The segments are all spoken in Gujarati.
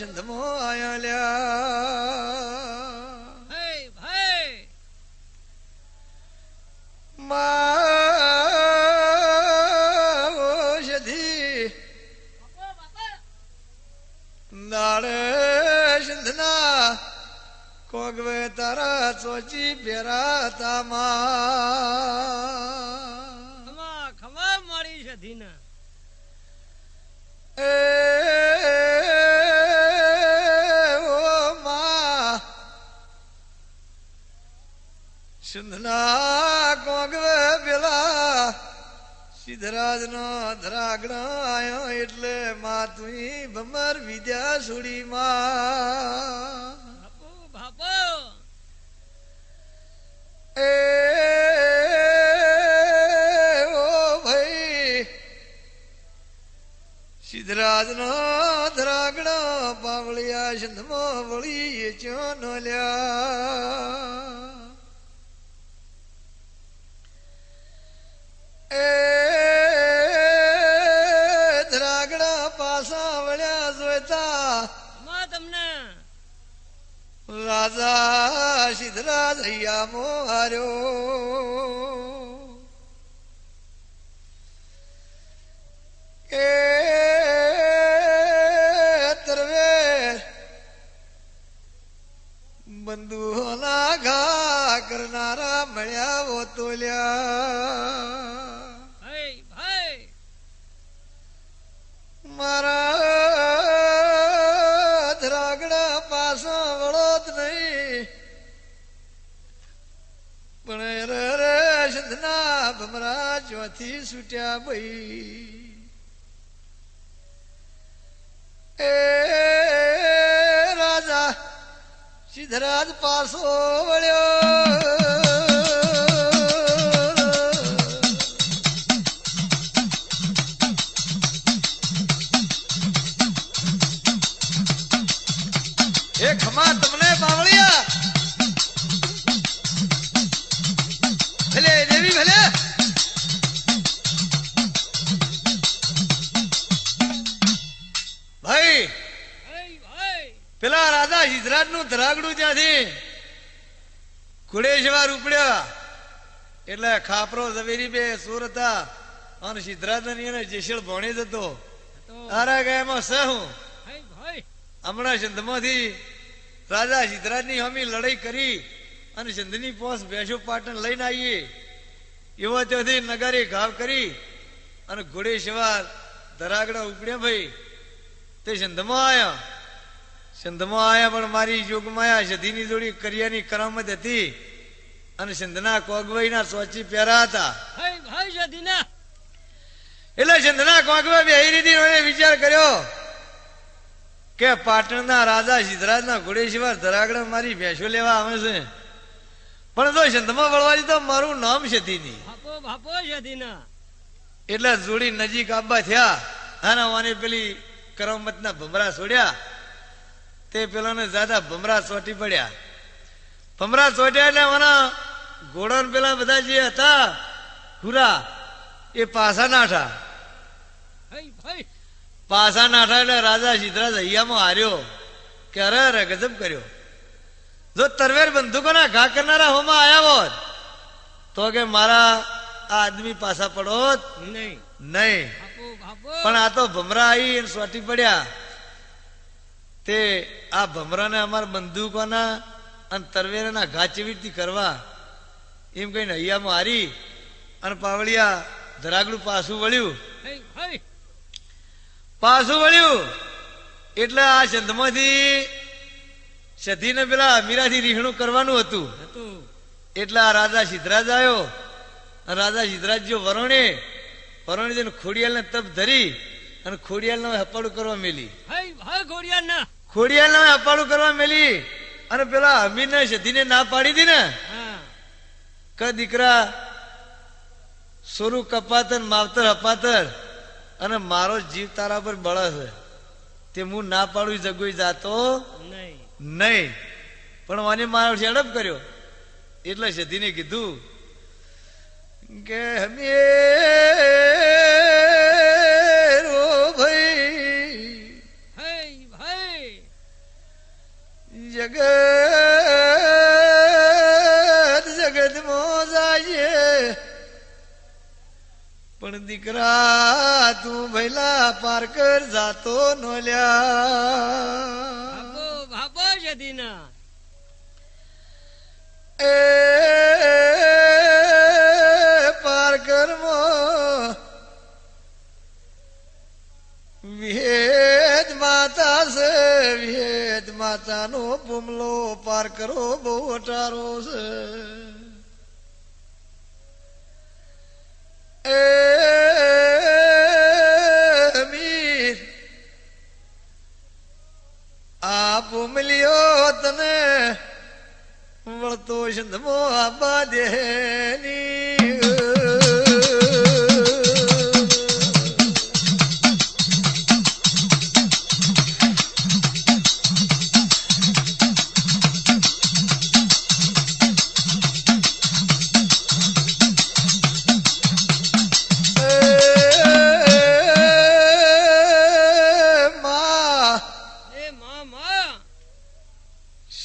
સંધમો આયા લ્યા ભાઈ માધી નાળે સંધના કોગવે તારા ચોચી પેરા તામા ખમા મારી છે ધીના એ ઓ મા સંધના કોગવે પેલા સિદ્ધરાજ નો ધરાગણો આયો એટલે મા તું ભમર વિદ્યા સુડી માં એ ઓ ભાઈ સિદ્ધરાજ નો ધરાગણો પાવળિયા સંધમો વળી ચો નો લ્યા એ ધરાગણા પાસા વળ્યા જોઈતા તમને રાજા સિદ્ધરાજ હૈયામો હાર્યો કે તરવે બંધુઓના ઘા કરનારા મળ્યા વો તોલ્યા મારા ધરાગડા પાસો વળો જ નહીં પણ રે સંધના ભમરા ચોથી છૂટ્યા ભાઈ એ રાજા સિદ્ધરાજ પાસો વળ્યો ખમા તમને બાવળિયા ભલે દેવી ભલે ભાઈ પેલા રાજા સિદ્ધરાજ નું ધરાગડું ત્યાંથી ઘોડેશવાર ઉપડ્યા એટલે ખાપરો ઝવેરી બે સુર હતા અને સિદ્ધરાજ ને જેસલ ભણી જતો તારા ગાયમાં સહું હમણાં સંધમાંથી રાજા સિદ્ધરાજ ની હમી લડાઈ કરી અને સંધની પોસ ભેંસો પાટણ લઈને આવીએ એવો ત્યાંથી નગારે ઘાવ કરી અને ઘોડે સવાર ધરાગડા ઉપડ્યા ભાઈ તે સંધમાં આયા પણ મારી જોગમાયા સધીની જોડી કરિયાની કરામત હતી અને સંધના કોગવાઈના સોચી પહેરા હતા એટલે સંધના કોગવા બે રીતે વિચાર કર્યો કે પાટણના રાજા સિદ્ધરાજના ઘોડેશ્વર ધરાગડા મારી ભેંસો લેવા આવે છે પણ જો સંતમાં વળવાથી તો મારું નામ શતીની એટલે જોડી નજીક આવવા થયા અને વાને પેલી કરામતના ભમરા છોડ્યા તે પેલાને જાતા ભમરા ચોટી પડ્યા ભમરા ચોટ્યા એટલે મારા ઘોડા પેલા બધા જે હતા હુરા એ પાછા નાઠા એટલે રાજા સિદ્ધરાજ હૈયામાં હાર્યો કે અરે ગજબ કર્યો જો તરવેર બંદૂકોના ઘા કરનારા હોમાં આયા હોત તો કે મારા આ આદમી પાછા પડોત નહીં પણ આ તો ભમરા આવી સોટી પડ્યા તે આ ભમરાને અમારા બંદૂકોના અને તરવેરના ઘા ચેવીથી કરવા એમ કહીને હૈયામાં હારી અને પાવળિયા ધરાગડું પાછું વળ્યું એટલે આ સંતમાંથી સધીને પેલા અમીરાથી રીહણું કરવાનું હતું એટલે આ રાજા સિદ્ધરાજ આવ્યો રાજા સિદ્ધરાજ જો વરણે જઈને ખોડિયાલ ને તપ ધરી અને ખોડિયાલ ને હપાડું કરવા મેલી ખોડિયાલ ને હપાડું કરવા મેલી અને પેલા અમીર ને સધીને ના પાડી દી ને કે દીકરા સોરું કપાતર માવતર હપાતર અને મારો જીવ તારા પર બળે છે તે હું ના પાડું જગોઈ જાતો નહીં પણ મને મારો ઝડપ કર્યો એટલે સધીને કીધું કે હમે રો ભાઈ જગત જગત મોજાય પણ દીકરા તું ભૈલા પારકર જાતો નો લ્યા ભાપો ભાપો સધીના એ પારકર મો વિહેદ માતા છે વિહેદ માતાનો પુમલો પાર કરો બહુ અટારો છે એ મીર આ પુમલિયો તને વળતો સંધમો આબા દેની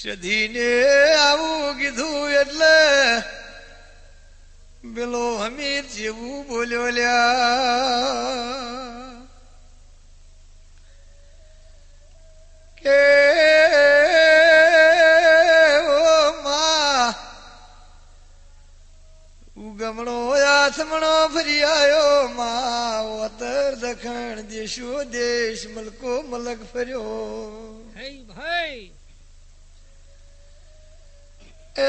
સધીને આવું કીધું એટલે પેલો હમીર જેવું બોલ્યો લ્યા કે ઓ માં ઉગમણો આથમણો ફરી આવ્યો માં ઓતર દખણ દેશો દેશ મલકો મલક ફર્યો હે ભાઈ એ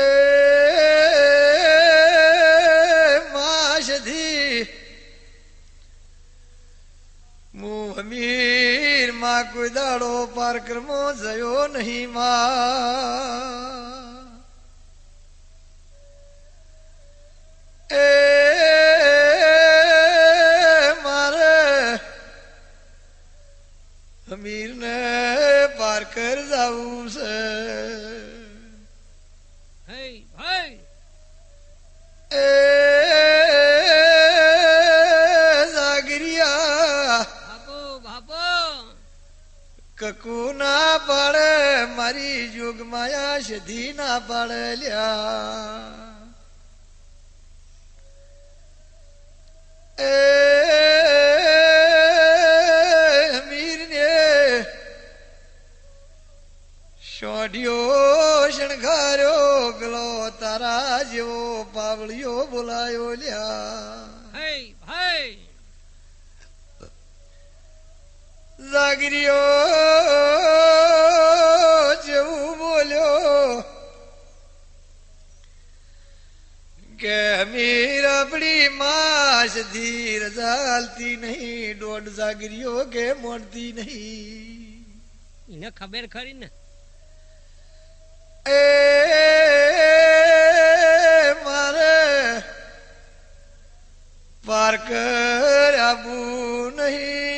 માશધી હું અમીર માં કોઈ દાડો પારક્રમો જયો નહીં માં એ મારે અમીર ને પારકર જાવું છે ભાઈ એ જાગરિયા ભાપો ભાપો કકુ ના પાડે મારી જોગ માયા સધી ના પાડે લ્યા એ અમીર ને શોઢિયો શણગાર્યો પેલો તારા જેવો પાવળિયો બોલાયો લ્યા ભાઈ જાગરિયો જેવું બોલ્યો કે અમીર આપણી માસ ધીર ચાલતી નહીં દોઢ જાગરિયો કે મોડતી નહીં એને ખબર ખરી ને એ મારે પારકર આવું નહીં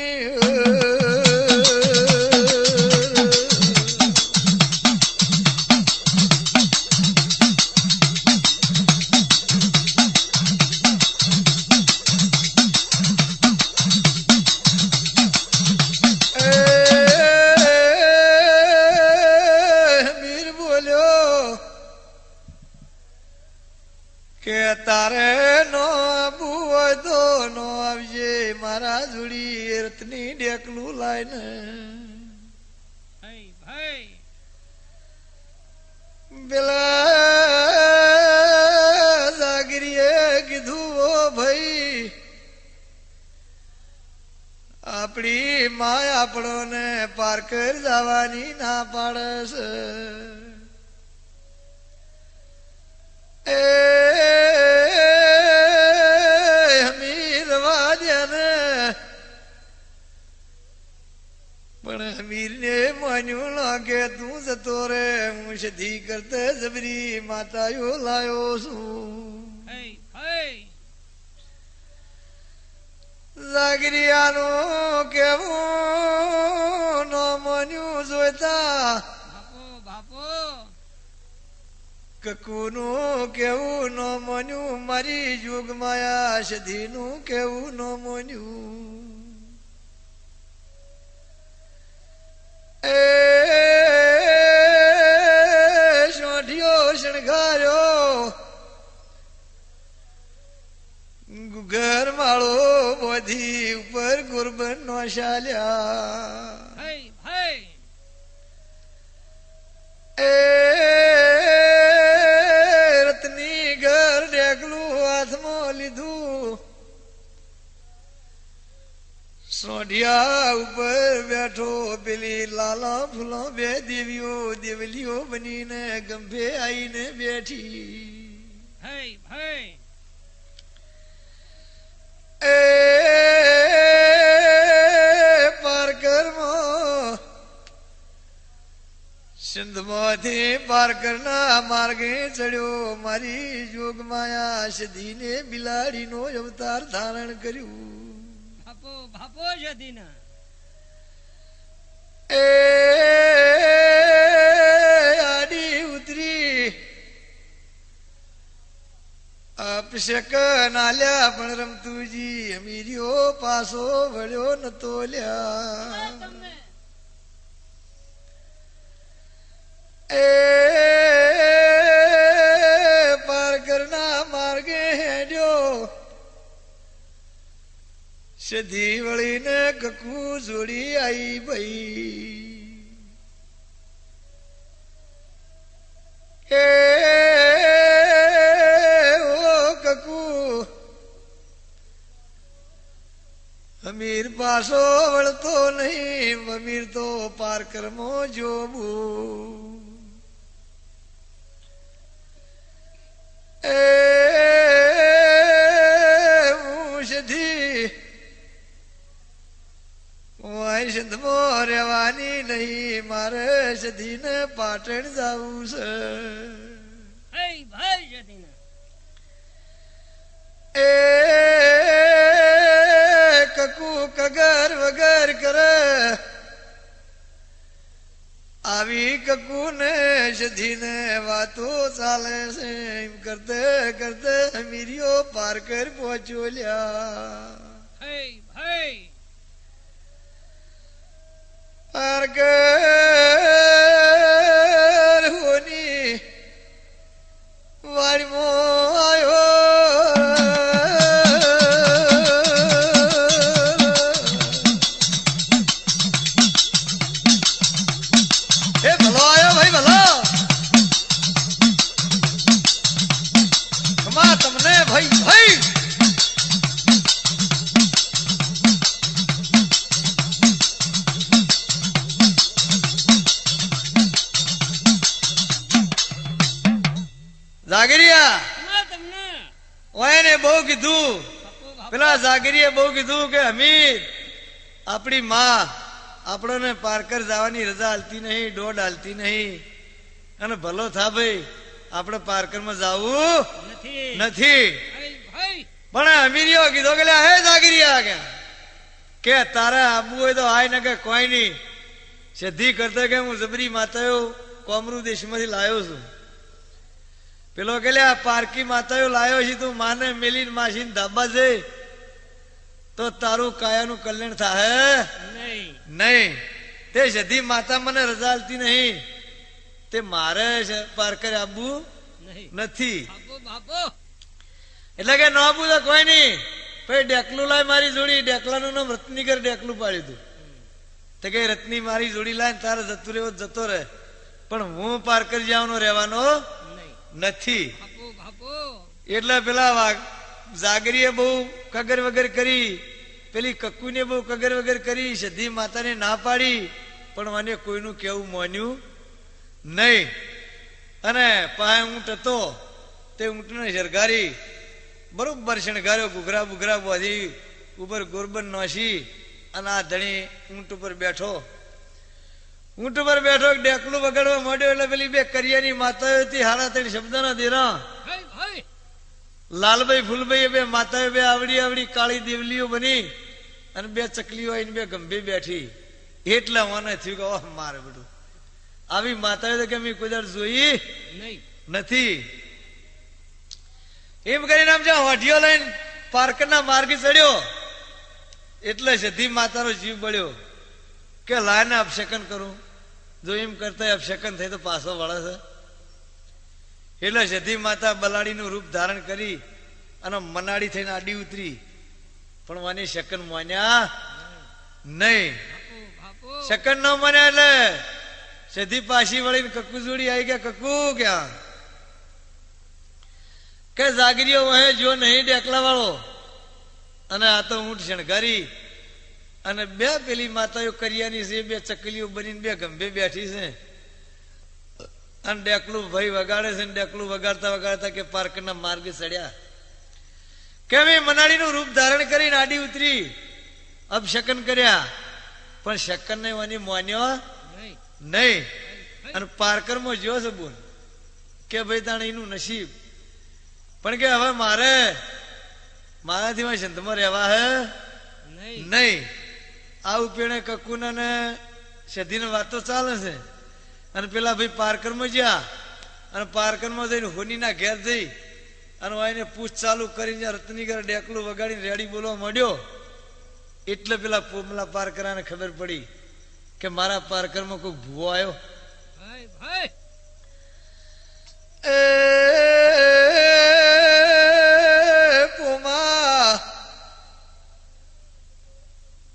કે તારે નો આબુ હોય તો નો આવજે મારા જોડી રતની ડેકલું લાઈને ભાઈ પેલા જાગરીએ કીધું ઓ ભાઈ આપણી માય આપણો ને પારકર જવાની ના પાડે છે પણ અમીર ને માન્યું લાગે તું જતો રે હું સધી કરતે જબરી માતાયો લાયો છું જાગરિયાનો કેવું ન માન્યું જોઈતા બાપો કકુનું કેવું ન માન્યું મારી યુગ માયા સધીનું કેવું ન માન્યું એ મશાલ્યા ભાઈ ભાઈ એ રતની ઘર ડેકલું હાથમાં લીધું સોઢિયા ઉપર બેઠો પેલી લાલા ફૂલો બે દેવીઓ દેવલીઓ બનીને ગંભે આવીને બેઠી ભાઈ ભાઈ એ પારકરમાં સિંધમાંથી પારકરના માર્ગે ચડ્યો મારી જોગમાયા સદીને બિલાડીનો અવતાર ધારણ કર્યું બાપો બાપો જદીના એ આડી ઉતરી અપશક નાલ્યા પણ રમતુજી અમીરીઓ પાસો વળ્યો નતો લ્યા એ પારકરના માર્ગે હેડ્યો સધી વળીને કકુ જોડી આઈ ભાઈ એ ઓ કકુ અમીર પાસો વળતો નહીં અમીર તો પારકરમાં જોબું એ હું સધી સંતમાં રહેવાની નહીં મારે સધીને પાટણ જવું છે ભાઈ ભાઈ જદીના એ કકુ કગર વગર કરે આવી કકુ ને સધીને વાતો ચાલે છે એમ કરતે કરતે અમીરીઓ પારકર પહોંચ્યો લ્યા ભાઈ ભાઈ પારકર હોની વાડીમાં આવ્યો એ ભલો આવ્યો ભાઈ ભલો કમા તમને ભાઈ ભાઈ જાગરિયા તમને ઓયને બહુ કીધું બાપો બાપો પેલા જાગરીએ બહુ કીધું કે હમીદ આપણી માં આપણને પારકર જવાની રજા હાલતી નહીં દોડ હાલતી નહીં અને ભલો થા ભાઈ આપણે પારકરમાં જવું નથી નથી ભાઈ ભાઈ પણ અમીરીઓ કીધો કે હે જાગરિયા કે તારે આબુ હોય તો આય ને કે કોઈ નહીં સિદ્ધિ કરતા કે હું જબરી માતાઓ કોમરૂ દેશમાંથી લાવ્યો છું પેલો કે આ પારકી માતાઓ લાવ્યો છે તું માને મેલીને માસીને ધાબા જઈ તો તારું કાયાનું કલ્યાણ થાય નહીં નહીં તે સધી માતા મને રજા આલતી નહીં તે મારે પારકર આપવું નહીં નથી બાપો બાપો એટલે કે ન આપવું તો કોઈ નહીં પછી ડેકલું લાય મારી જોડી ડેકલાનું નામ રત્નીકર ડેકલું પાડ્યું હતું તો કે રત્ની મારી જોડી લાય તારે જતું રહેવો જતો રહે પણ હું પારકર જવાનો રહેવાનો નહીં નથી બાપો બાપો એટલે પેલા જાગરીએ બહુ કગર વગર કરી પેલી કક્કુને બહુ કગર વગર કરી સધી માતાને ના પાડી પણ મને કોઈનું કેવું માન્યું નહીં અને પાસે ઊંટ હતો તે ઊંટને શરગારી બરોબર શણગાર્યો ઘૂઘરા બુઘરા બોધી ઉપર ગોરબન નોસી અને આ ધણી ઊંટ ઉપર બેઠો ઊંટ ઉપર બેઠો ડેકલું વગાડવા માંડ્યો એટલે પેલી બે કરિયાની માતાઓ હતી હારા ત્રણ શબ્દના દેરા ભાઈ ભાઈ લાલભાઈ ફૂલભાઈ બે માતાઓ બે આવડી આવડી કાળી દેવલીઓ બની અને બે ચકલીઓ આવીને બે ગંભે બેઠી એટલે મને થયું કે ઓહ મારે બધું આવી માતાઓ તો કે મેં કોઈ દર જોઈ નહીં નથી એમ કરીને આમ જ્યાં વાઢીઓ લઈને પાર્કરના માર્ગે ચડ્યો એટલે સધી માતાનો જીવ બળ્યો કે લાયને અપશકન કરું જો એમ કરતા અપશકન થઈ તો પાછો વળે છે એટલે સધી માતા બલાડીનું રૂપ ધારણ કરી અને મનાડી થઈને આડી ઉતરી પણ વાની શકન માન્યા નહીં. બાપુ શકન ન મને એટલે સીધી પાછી વળીને કક્કુ જોડી આવી ગયા. કક્કુ ક્યાં કે જાગરીઓ વહે જો નહીં ડેકલા વાળો, અને આ તો ઊંટ શણગારી અને બે પેલી માતાઓ કરિયાની છે, બે ચકલીઓ બનીને બે ગંભે બેઠી છે અને ડેકલું ભાઈ વગાડે છે ને ડેકલું વગાડતા વગાડતા કે પાર્કના માર્ગે ચડ્યા કે મેં મનાળીનું રૂપ ધારણ કરીને આડી ઉતરી અપશકન કર્યા, પણ શકન ને વાની માન્યો નહીં નહીં. અને પાર્કરમાં જો છે બોલ કે ભાઈ તાણે એનું નસીબ, પણ કે હવે મારે મારાથી સંતમાં રહેવા હે નહીં નહીં. આ ઉપેણે કક્કુના ને સધીને વાતો ચાલે છે અને પેલા ભાઈ પાર્કરમાં ગયા અને પાર્કરમાં જઈને હોનીના ઘેર જઈ અને એને પૂછ ચાલુ કરીને રત્નીગર ડેકલું વગાડીને રેડી બોલવા માંડ્યો. એટલે પેલા પોમલા પાર્કરાને ખબર પડી કે મારા પાર્કરમાં કોઈ ભૂવો આવ્યો. ભાઈ ભાઈ એ પોમા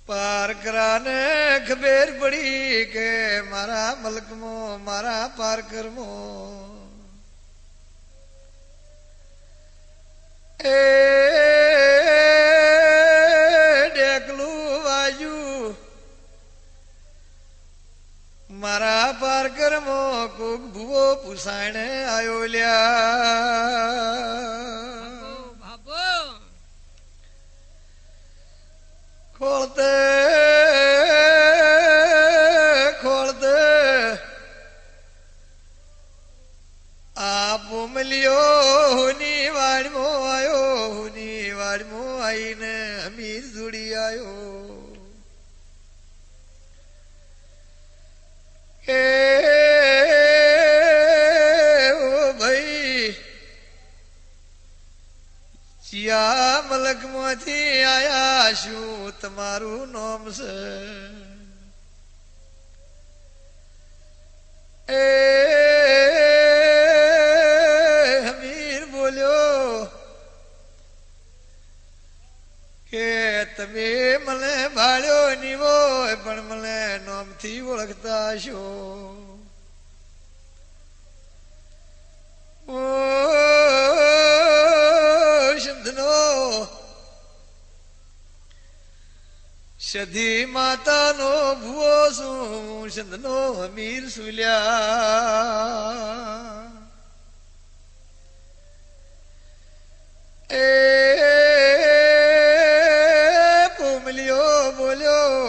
પાર્કરાને ખબર પડી કે મારા મલકમાં મારા પાર્કરમાં એ ડેકલું વાજુ મારા પાર્કરમાં કોક ભૂવો પુસાણે આયો લ્યા. બાપુ ખોળતે ખોળતે આ પોમલિયો હુની વાડમાં આવ્યો, હુની વાડમાં આવીને અમીર જોડી આવ્યો. એ ઓ ભાઈ ચિયા મલકમાંથી આયા, શું તમારું નામ છે? એ હમીર બોલ્યો કે તમે મને ભાળ્યો ની હોય પણ મને નામથી ઓળખતા છો. ઓ શબ્દનો સધી માતાનો ભૂવો છું, શબ્દનો હમીર સુલ્યા. એ પોમલિયો બોલ્યો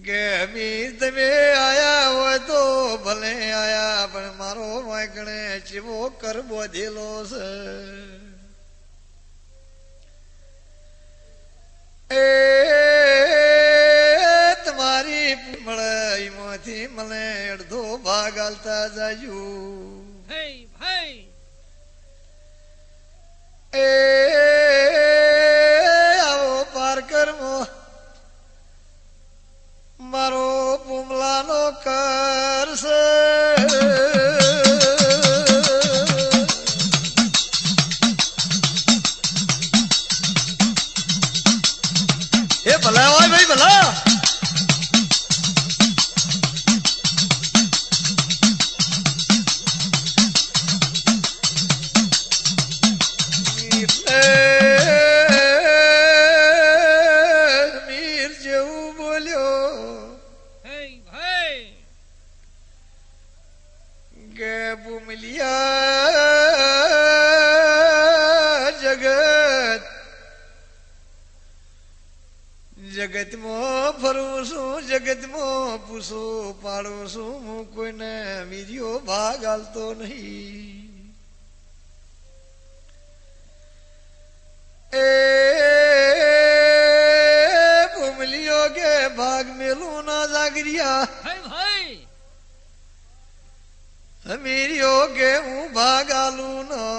કે અમીર તમે આયા હોય તો ભલે આયા, પણ મારો વાંકણે ચેવો કર બોધેલો છે. એ તમારી મળીમાંથી મને અડધો ભાગ આલતા જાજુ. ભાઈ ભાઈ એ આવો પાર્કરમાં મારો પુમલાનો કર છે. એ ભલા હોય ભાઈ ભલા. મીર જેવું બોલ્યો ભાઈ ભાઈ કે પુમલિયા જગત જગતમાં ફરું છું, જગતમાં પૂછું પાડું છું, હું કોઈને મીર્યો ભાગ આલતો નહીં. એ પુમલિયો કે ભાગ મેલું ના જાગરિયા, ભાઈ ભાઈ મીર્યો કે હું ભાગ આલું ના.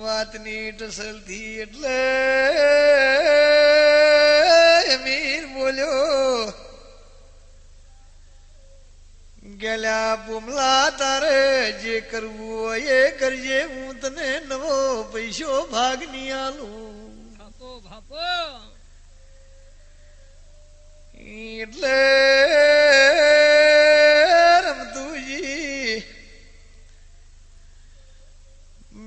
વાતની ટસલથી એટલે અમીર બોલ્યો ગેલ્યા પુમલા તારે જે કરવું હોય એ કરજે, હું તને નવો પૈસો ભાગની આલું. ભાપો ભાપો એટલે રમતુજી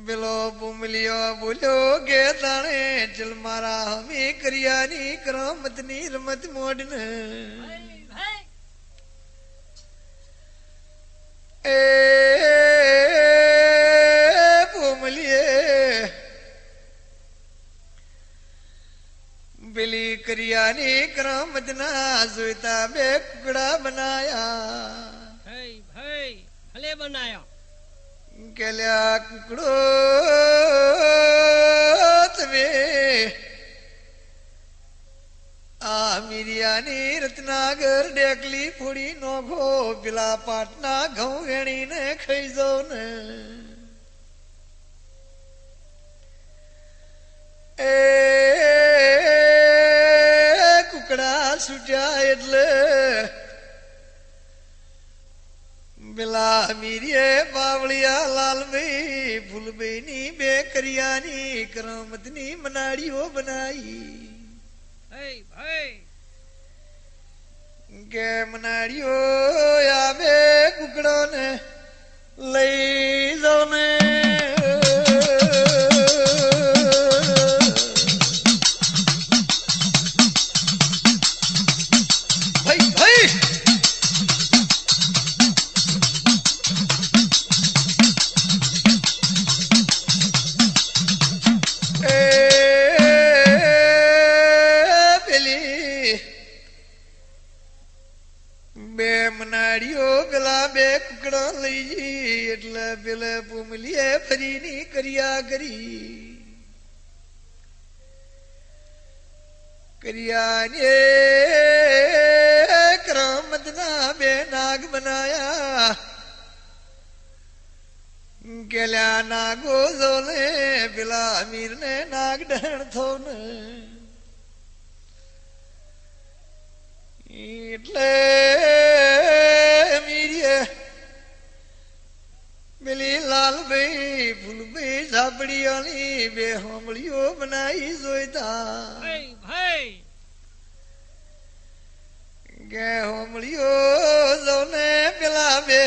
પેલો પુમલિયો બોલ્યો કે તાણે ચલ મારા હમી કર્યાની કરમતની રમત મોડને. ભાઈ ભાઈ એ પુમલીએ પેલી કર્યાની કરમતના જોઈતા બે કુકડા બનાયા. ભાઈ ભાઈ ભલે બનાયા. કેલ્યા કુકડો તમે આ મીરિયાની રત્નાગર ડેકલી ફોડી નોખો, પેલા પાટના ઘઉં વેણીને ખાઈ જાવ ને. એ કુકડા છૂટ્યા એટલે પેલા મીરીએ બાવળિયા લાલભાઈ ફૂલભાઈ ની બે કર્યાની કરમતની મનાડીઓ બનાવી. ભાઈ ભાઈ કે મનાડીઓ આ બે કુકડો ને લઈ જાઓ ને. ભાઈ ભાઈ બે મનાડીઓ પેલા બે કુકડા લઈ જઈ એટલે પેલે પુમલીએ ફરીની કર્યા કરી. કર્યાને કરમતના બે નાગ બનાયા. કેલ્યા નાગો જોને પેલા અમીર ને નાગ ડણ થો ને. એટલે મીરીએ પેલી લાલભાઈ ફૂલભાઈ ઝાપડીઓની બે હોમળીઓ બનાવી જોઈતા. ભાઈ ભાઈ કે હોમળીઓ જોને પેલા બે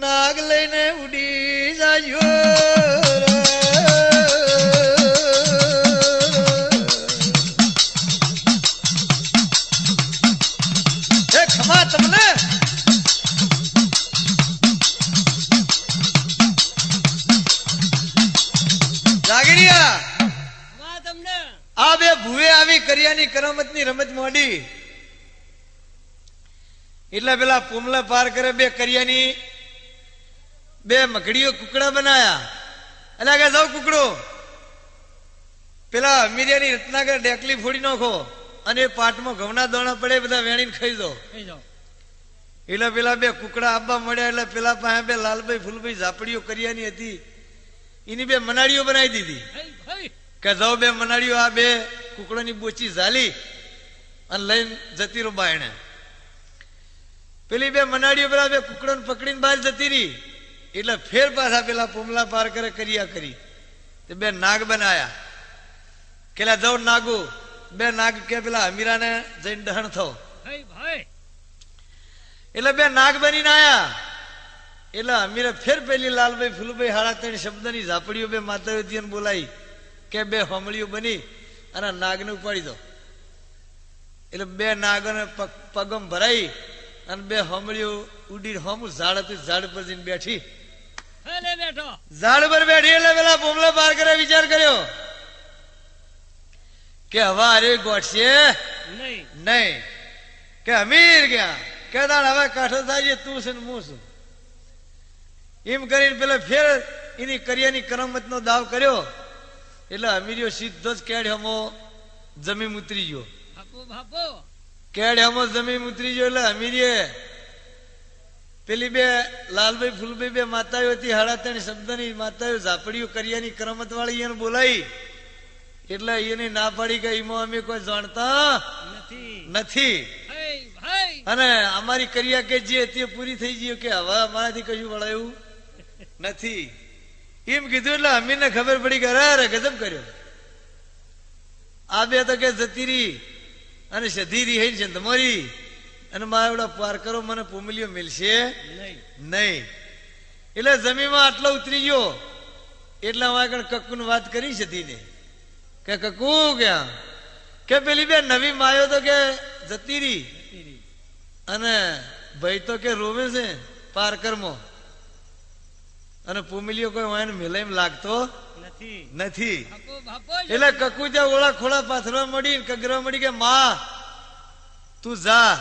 નાગ લઈને ઉડી જાયો. ખમા તમને જાગીરિયા માં તમને આ બે ભૂવે આવી કર્યાની કરમતની રમત મોડી એટલે પેલા પુમલા પાર કરે બે કર્યાની બે મકડીઓ કુકડા બનાયા. એટલે કે જાવ કુકડો પેલા મીરિયાની રત્નાગર ડેકલી ફોડી નાખો અને પાટમાં ઘઉંના દોણા પડે બધા વેણીને ખાઈ દો. થઈ જાઓ. એટલે પેલા બે કુકડા આબા મળ્યા એટલે પેલા પાસે બે લાલભાઈ ફૂલભાઈ ઝાપડીઓ કર્યાની હતી એની બે મનાડીઓ બનાવી દીધી. ભાઈ ભાઈ કે જાઓ બે મનાડીઓ આ બે કુકડાની બોચી ઝાલી અને લઈને જતી રહો બાયણે. પેલી બે મનાડીઓ પેલા બે કુકડાને પકડીને બહાર જતી રહી એટલે ફેર પાછા પેલા પુમલા પાર કરે કર્યા કરી તે બે નાગ બનાયા. કેલા જાઓ નાગો બે નાગ કે પેલા અમીરાને જઈને દહણ થો. ભાઈ ભાઈ એટલે બે નાગ બનીને આયા એટલે અમીરે ફેર પેલી લાલભાઈ ફૂલભાઈ હાડા ત્રણ શબ્દની ઝાપડીઓ બે માતાઓથી બોલાવી કે બે હોમળીઓ બની અને નાગને ઉપાડી દો. એટલે બે નાગોને પગમ ભરાઈ અને બે હોમળીઓ ઉડી હોમું ઝાડ હતું ઝાડ પર જઈને બેઠી. ભલે બેઠો. ઝાડ પર બેઠી એટલે પેલા પોમલા પાર કરે વિચાર કર્યો કે હવે અરે ગોઠશે નહીં નહીં કે અમીર ગયા કે દાડ હવે કાઠો થાય તું છે ને હું છું એમ કરીને પેલા ફેર એની કર્યાની કરમત નો દાવ કર્યો એટલે અમીરિયો સીધો જ કેડ હમો જમીન ઉતરી ગયો. ભાપો ભાપો કેડ હમો જમીન ઉતરી ગયો એટલે અમીરીએ પેલી બે લાલભાઈ ફૂલભાઈ બે માતાઓ હતી હાડા ત્રણ શબ્દની માતાઓ ઝાપડીઓ કર્યાની કરમત વાળી એને બોલાવી એટલે એને ના પાડી કે એમાં અમે કોઈ જાણતા નથી નથી. ભાઈ ભાઈ અને અમારી કર્યા કે જે તે પૂરી થઈ ગઈ કે હવે અમારાથી કશું વળાયું નથી એમ કીધું એટલે અમીરને ખબર પડી કે અરે ગજબ કર્યો આ બે તો કે જતી રહી અને સધી રહી છે તમારી અને મારા એવડા પાર કરો મને પુમલીઓ મિલશે નહીં નહીં એટલે જમીનમાં આટલો ઉતરી ગયો એટલે આગળ કક્કુને વાત કરી સતીને કે કક્કુ ક્યાં કે પેલી બે નવી માયો તો કે જતી રહી અને ભાઈ તો કે રોવે છે પારકરમાં અને પુમલીઓ કોઈ વાયન મિલે એમ લાગતો નથી નથી બાપુ બાપુ એટલે કક્કુ જ્યાં ઓળા ખોળા પાથરવા મળી કગરવા મળી કે માં તું જા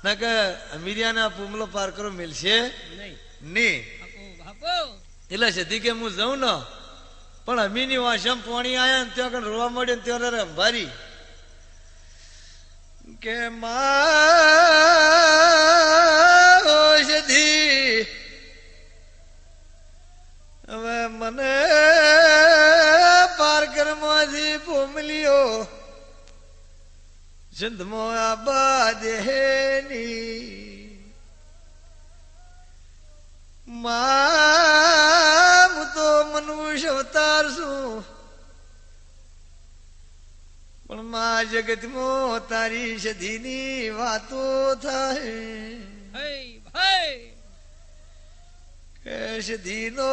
ના કે અમીરિયાના પુમલો પાર કરો મિલશે નહીં નહીં બાપુ બાપુ એટલે સધી કે હું જઉં ને પણ અમીની વાસમ પાણી આયા ને ત્યાં આગળ રોવા મળ્યો ને ત્યાં અંભારી કે માં ઓ સધી હવે મને પારકરમાંથી પોમલીઓ જંદમો આબા દેહની માં હું તો મનુષ્ય અવતાર છું પણ માં જગતમાં તારી સધીની વાતો થાય હઈ ભાઈ કે સધીનો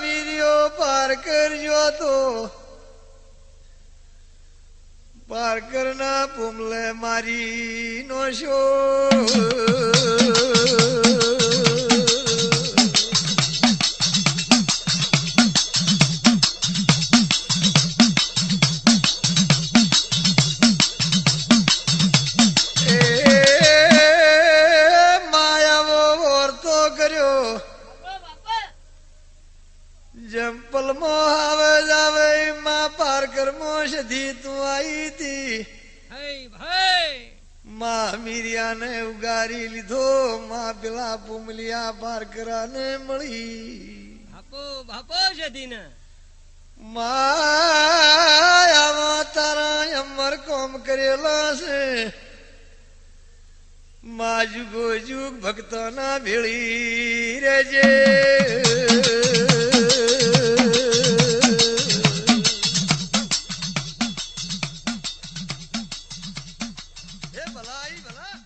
મીર્યો પાર કરજો તો પાર કરના પુમલે મારી નો શો જંપલ મો આવે જાવે માં પારકર મો સધી તું આવી તી હઈ ભાઈ માં મીરિયાને ઉગારી લીધો માં પેલા પુમલિયા પારકરાને મળી બાપુ બાપુ જદીને માં આવા તારા અમર કોમ કરેલા છે માં જુગો જુગ ભક્તોના ભેળી રેજે ભલા